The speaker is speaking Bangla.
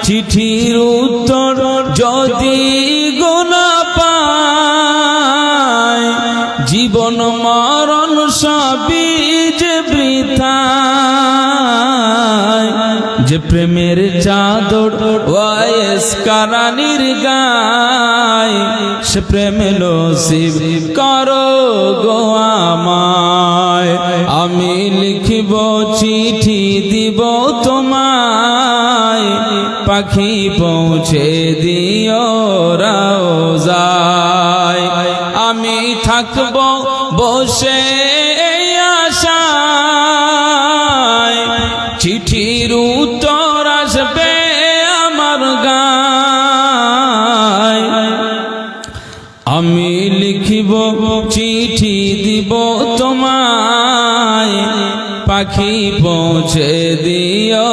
চিঠির উত্তর যদি গোনা পায়, জীবন মরণ সবই যে বৃথা। যে প্রেমের চাদর ওয়াইস কারানির গায়, সে প্রেম নসিব করো গো আমায়। আমি লিখিব চিঠি দিব তোমায়, পাখি পৌঁছে দিও রওজায়। আমি থাকব বসে আশায়, চিঠির উত্তর আসবে আমার গায়। আমি লিখিব চিঠি দিব তোমায়, পাখি পৌঁছে দিও